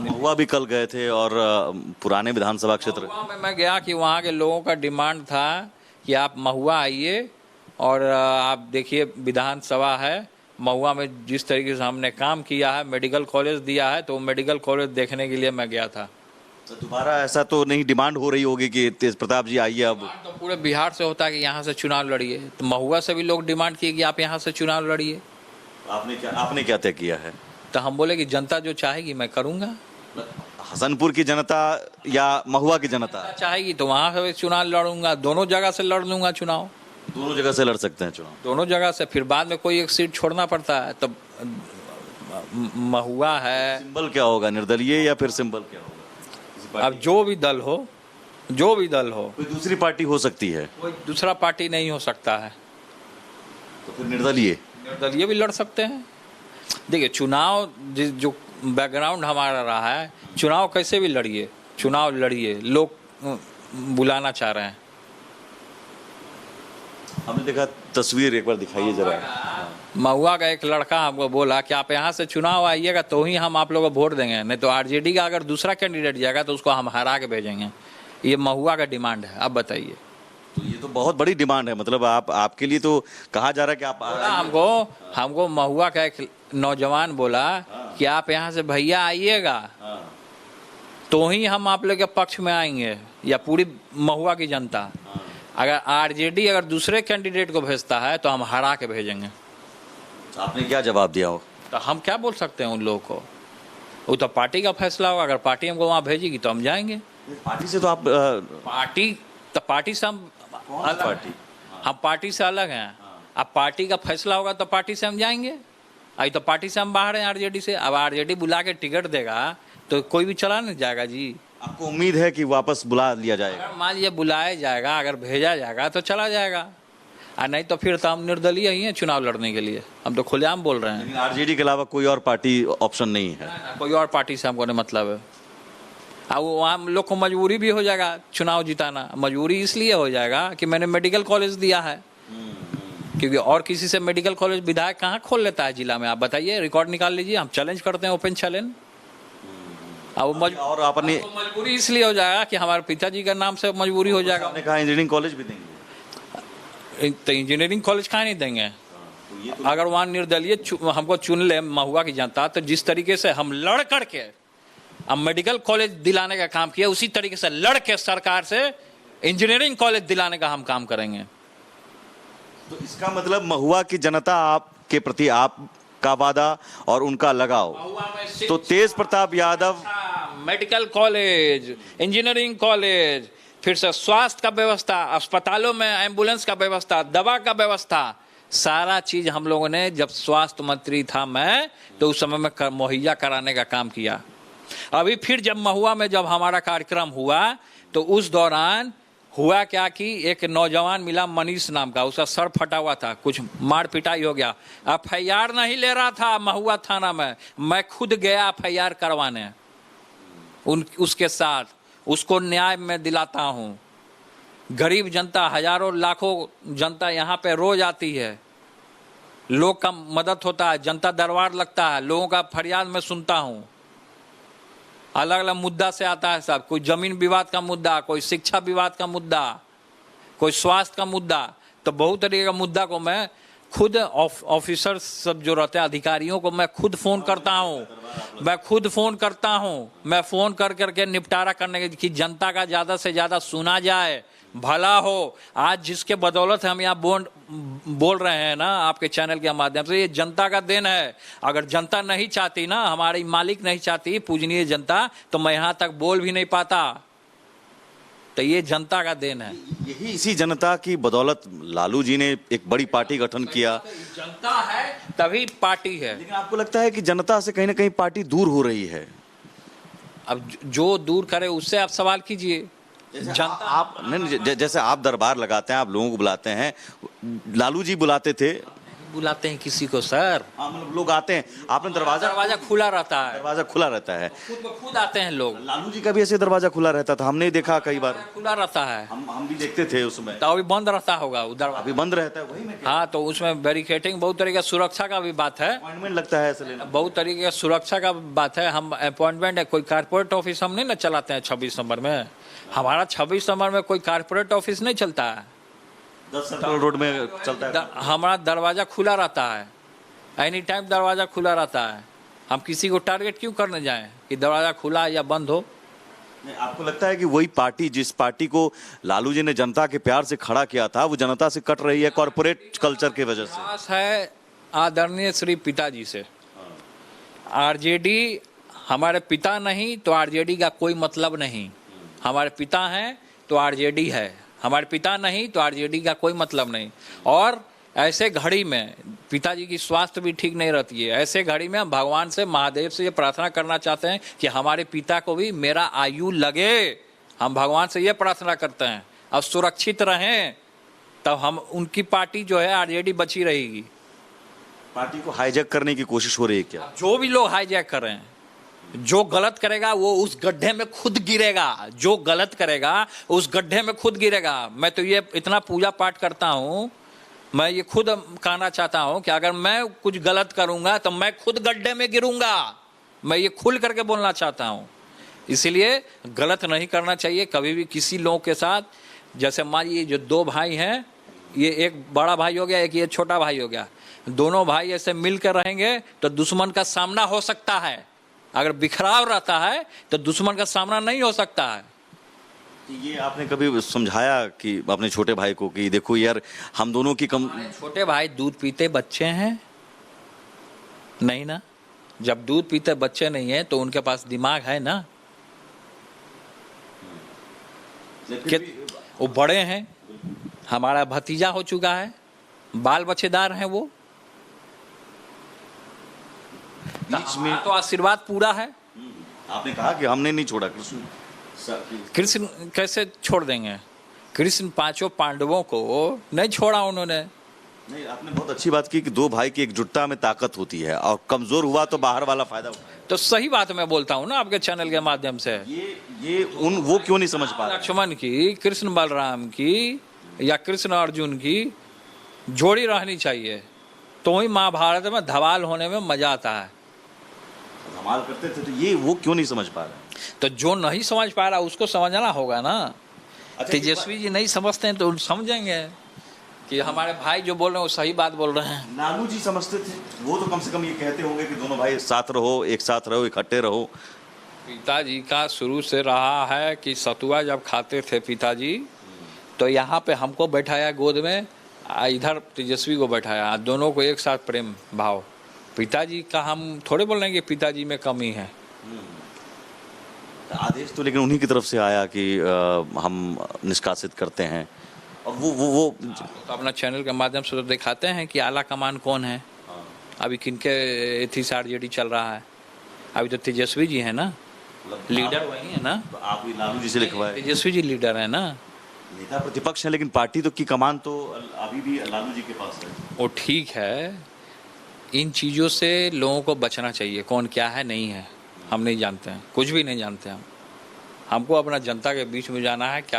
महुआ भी कल गए थे और पुराने विधानसभा क्षेत्र महुआ में मैं गया कि वहाँ के लोगों का डिमांड था कि आप महुआ आइए और आप देखिए विधानसभा है महुआ में जिस तरीके से हमने काम किया है, मेडिकल कॉलेज दिया है, तो मेडिकल कॉलेज देखने के लिए मैं गया था। तो दोबारा ऐसा तो नहीं डिमांड हो रही होगी कि तेज प्रताप जी आइए अब? तो पूरे बिहार से होता है कि यहाँ से चुनाव लड़िए, तो महुआ से भी लोग डिमांड किए कि आप यहाँ से चुनाव लड़िए। आपने क्या तय किया है? तो हम बोले कि जनता जो चाहेगी मैं करूँगा। हसनपुर की जनता या महुआ की जनता? चाहेगी तो वहाँ से चुनाव लड़ूंगा, दोनों जगह से लड़ लूंगा चुनाव। दोनों जगह से लड़ सकते हैं चुनाव? दोनों जगह से, फिर बाद में कोई एक सीट छोड़ना पड़ता है। तब महुआ है। सिंबल क्या होगा, निर्दलीय या फिर सिंबल क्या होगा? अब जो भी दल हो, जो भी दल हो, कोई दूसरी पार्टी हो सकती है? कोई दूसरा पार्टी नहीं हो सकता है। तो फिर निर्दलीय भी लड़ सकते हैं। देखिए चुनाव जो बैकग्राउंड हमारा रहा है, चुनाव कैसे भी लड़िए, चुनाव लड़िए, लोग बुलाना चाह रहे हैं। हमने देखा तस्वीर एक बार दिखाइए जरा। महुआ का एक लड़का हमको बोला कि आप यहाँ से चुनाव आइएगा तो ही हम आप लोगों को वोट देंगे, नहीं तो आरजेडी का अगर दूसरा कैंडिडेट जाएगा तो उसको हम हरा के भेजेंगे। ये महुआ का डिमांड है। अब बताइए। तो ये तो बहुत बड़ी डिमांड है, मतलब आपके लिए तो कहा जा रहा है कि आप हमको महुआ का एक नौजवान बोला कि आप यहाँ से भैया आइएगा तो ही हम आप लोग के पक्ष में आएंगे, या पूरी महुआ की जनता। अगर आरजेडी अगर दूसरे कैंडिडेट को भेजता है तो हम हरा के भेजेंगे। तो आपने क्या जवाब दिया हो? तो हम क्या बोल सकते हैं उन लोगों को? वो तो पार्टी का फैसला होगा। अगर पार्टी हमको वहाँ भेजेगी तो हम जाएंगे। पार्टी से तो आप पार्टी से हम अलग पार्टी, हम पार्टी से अलग हैं। अब पार्टी का फैसला होगा तो पार्टी से हम जाएंगे। अभी तो पार्टी से हम बाहर हैं आरजेडी से। अब आरजेडी बुला के टिकट देगा तो कोई भी चला नहीं जाएगा जी। आपको उम्मीद है कि वापस बुला लिया जाएगा? अगर मान लीजिए बुलाया जाएगा, अगर भेजा जाएगा तो चला जाएगा, और नहीं तो फिर तो हम निर्दलीय ही हैं चुनाव लड़ने के लिए। हम तो खुलेआम बोल रहे हैं। लेकिन आरजेडी के अलावा कोई और पार्टी ऑप्शन नहीं है? कोई और पार्टी से हमको नहीं मतलब है। अब वहाँ हम लोग को मजबूरी भी हो जाएगा चुनाव जिताना। मजबूरी इसलिए हो जाएगा कि मैंने मेडिकल कॉलेज दिया है, क्योंकि और किसी से मेडिकल कॉलेज विधायक कहाँ खोल लेता है जिला में? आप बताइए, रिकॉर्ड निकाल लीजिए, हम चैलेंज करते हैं, ओपन चैलेंज। अब और आपने मजबूरी इसलिए हो जाएगा कि हमारे पिताजी का नाम से मजबूरी हो जाएगा। आपने कहा इंजीनियरिंग कॉलेज भी देंगे, तो इंजीनियरिंग कॉलेज कहाँ नहीं देंगे? अगर वहाँ निर्दलीय हमको चुन ले महुआ की जनता, तो जिस तरीके से हम लड़ करके अब मेडिकल कॉलेज दिलाने का काम किया, उसी तरीके से लड़ के सरकार से इंजीनियरिंग कॉलेज दिलाने का हम काम करेंगे। तो इसका मतलब महुआ की जनता आपके प्रति आपका वादा और उनका लगाव, तो Tej Pratap Yadav medical college, engineering college, फिर से स्वास्थ्य का व्यवस्था, अस्पतालों में एम्बुलेंस का व्यवस्था, दवा का व्यवस्था, सारा चीज हम लोगों ने, जब स्वास्थ्य मंत्री था मैं, तो उस समय में मुहैया कराने का काम किया। अभी फिर जब महुआ में जब हमारा कार्यक्रम हुआ तो उस दौरान हुआ क्या कि एक नौजवान मिला मनीष नाम का, उसका सर फटा हुआ था, कुछ मार पिटाई हो गया। एफआईआर नहीं ले रहा था महुआ थाना में, मैं खुद गया एफआईआर करवाने उसके साथ, उसको न्याय में दिलाता हूँ। गरीब जनता, हजारों लाखों जनता यहाँ पे रोज आती है, लोग का मदद होता है, जनता दरबार लगता है, लोगों का फरियाद मैं सुनता हूँ। अलग अलग मुद्दा से आता है साहब, कोई जमीन विवाद का मुद्दा, कोई शिक्षा विवाद का मुद्दा, कोई स्वास्थ्य का मुद्दा, तो बहुत तरीके का मुद्दा को मैं खुद ऑफिसर सब जो रहते हैं, अधिकारियों को मैं खुद फोन करता हूँ, मैं फोन कर करके निपटारा करने के, कि जनता का ज्यादा से ज्यादा सुना जाए, भला हो। आज जिसके बदौलत हम यहाँ बोल रहे हैं ना आपके चैनल के माध्यम से, ये जनता का देन है। अगर जनता नहीं चाहती ना, हमारी मालिक नहीं चाहती, पूजनीय जनता, तो मैं यहाँ तक बोल भी नहीं पाता। तो ये जनता का देन है। यही इसी जनता की बदौलत लालू जी ने एक बड़ी पार्टी गठन किया। जनता है तभी पार्टी है। लेकिन आपको लगता है कि जनता से कहीं ना कहीं पार्टी दूर हो रही है? अब जो दूर करे उससे आप सवाल कीजिए। जैसे आप दरबार लगाते हैं, आप लोगों को बुलाते हैं, लालू जी बुलाते थे, बुलाते हैं किसी को सर? हाँ मतलब लोग आते हैं, आपने दरवाजा खुला रहता है, दरवाजा खुला रहता है। खुद ब खुद आते हैं लोग, लालू जी का भी ऐसे दरवाजा खुला रहता था, हमने देखा कई बार, खुला रहता है। हम भी देखते थे उसमें। तो अभी बंद रहता होगा उधर, अभी बंद रहता है, वही में हाँ। तो उसमें बैरिकेटिंग, बहुत तरीके की सुरक्षा का भी बात है, अपॉइंटमेंट लगता है ऐसे लेना। बहुत तरीके की सुरक्षा का बात है। हम अपॉइंटमेंट है, कोई कारपोरेट ऑफिस हम नहीं ना चलाते हैं 26 नंबर में। हमारा 26 नंबर में कोई कारपोरेट ऑफिस नहीं चलता है, 10 सर्कल रोड में चलता है। हमारा दरवाजा खुला रहता है, एनी टाइम दरवाजा खुला रहता है। हम किसी को टारगेट क्यों करने जाएं कि दरवाजा खुला है या बंद हो? नहीं, आपको लगता है कि वही पार्टी, जिस पार्टी को लालू जी ने जनता के प्यार से खड़ा किया था, वो जनता से कट रही है कॉर्पोरेट कल्चर की वजह से? खास है आदरणीय श्री पिताजी से। आरजेडी हमारे पिता नहीं तो आरजेडी का कोई मतलब नहीं। हमारे पिता हैं तो आरजेडी है, हमारे पिता नहीं तो आरजेडी का कोई मतलब नहीं। और ऐसे घड़ी में पिताजी की स्वास्थ्य भी ठीक नहीं रहती है, ऐसे घड़ी में हम भगवान से, महादेव से ये प्रार्थना करना चाहते हैं कि हमारे पिता को भी मेरा आयु लगे। हम भगवान से ये प्रार्थना करते हैं, अब सुरक्षित रहें, तब हम उनकी पार्टी जो है आरजेडी बची रहेगी। पार्टी को हाईजैक करने की कोशिश हो रही है क्या? जो भी लोग हाईजैक कर रहे हैं, जो गलत करेगा वो उस गड्ढे में खुद गिरेगा, जो गलत करेगा उस गड्ढे में खुद गिरेगा। मैं तो ये इतना पूजा पाठ करता हूँ, मैं ये खुद कहना चाहता हूँ कि अगर मैं कुछ गलत करूंगा तो मैं खुद गड्ढे में गिरूंगा। मैं ये खुल करके बोलना चाहता हूँ, इसीलिए गलत नहीं करना चाहिए कभी भी किसी लोग के साथ। जैसे मान लीजिए जो दो भाई हैं, ये एक बड़ा भाई हो गया, एक ये छोटा भाई हो गया, दोनों भाई ऐसे मिलकर रहेंगे तो दुश्मन का सामना हो सकता है। अगर बिखराव रहता है तो दुश्मन का सामना नहीं हो सकता है। ये आपने कभी समझाया कि अपने छोटे भाई को कि देखो यार, हम दोनों की कम। छोटे भाई दूध पीते बच्चे हैं नहीं ना? जब दूध पीते बच्चे नहीं है तो उनके पास दिमाग है ना? वो बड़े हैं, हमारा भतीजा हो चुका है, बाल बच्चेदार हैं वो, बीच में तो आशीर्वाद पूरा है। आपने कहा कि हमने नहीं छोड़ा कृष्ण कैसे छोड़ देंगे? कृष्ण पांचों पांडवों को नहीं छोड़ा उन्होंने। नहीं, आपने बहुत अच्छी बात की कि दो भाई की एकजुटता में ताकत होती है, और कमजोर हुआ तो बाहर वाला फायदा उठाएगा। तो सही बात मैं बोलता हूँ ना आपके चैनल के माध्यम से। वो क्यों नहीं समझ पा रहे? लक्ष्मण की, कृष्ण बलराम की या कृष्ण अर्जुन की जोड़ी रहनी चाहिए, तो ही महाभारत में धमाल होने में मजा आता है। धमाल करते थे, तो ये वो क्यों नहीं समझ पा रहे? तो जो नहीं समझ पा रहा उसको समझना होगा ना। तेजस्वी जी नहीं समझते हैं तो समझेंगे कि हमारे भाई जो बोल रहे हैं वो सही बात बोल रहे हैं। लालू जी समझते थे, वो तो कम से कम ये कहते होंगे कि दोनों भाई साथ रहो, एक साथ रहो, इकट्ठे रहो। पिताजी का शुरू से रहा है कि सतुआ जब खाते थे पिताजी, तो यहाँ पे हमको बैठाया गोद में, इधर तेजस्वी को बैठाया, दोनों को एक साथ प्रेम भाव। पिताजी का हम थोड़े बोल रहे हैं कि पिताजी में कमी है। आदेश तो लेकिन उन्हीं की तरफ से आया कि हम निष्कासित करते हैं, और वो तो अपना चैनल के माध्यम से तो दिखाते हैं कि आला कमान कौन है, अभी किनके एथिस आरजेडी चल रहा है। अभी तो तेजस्वी जी है ना लीडर, वही है ना। तो आप भी लालू जी से लिखवाए? तेजस्वी जी लीडर है ना, नेता प्रतिपक्ष है, लेकिन पार्टी तो की कमान तो अभी भी लालू जी के पास है। वो ठीक है, इन चीज़ों से लोगों को बचना चाहिए। कौन क्या है नहीं है हम नहीं जानते हैं, कुछ भी नहीं जानते हम। हमको अपना जनता के बीच में जाना है, क्या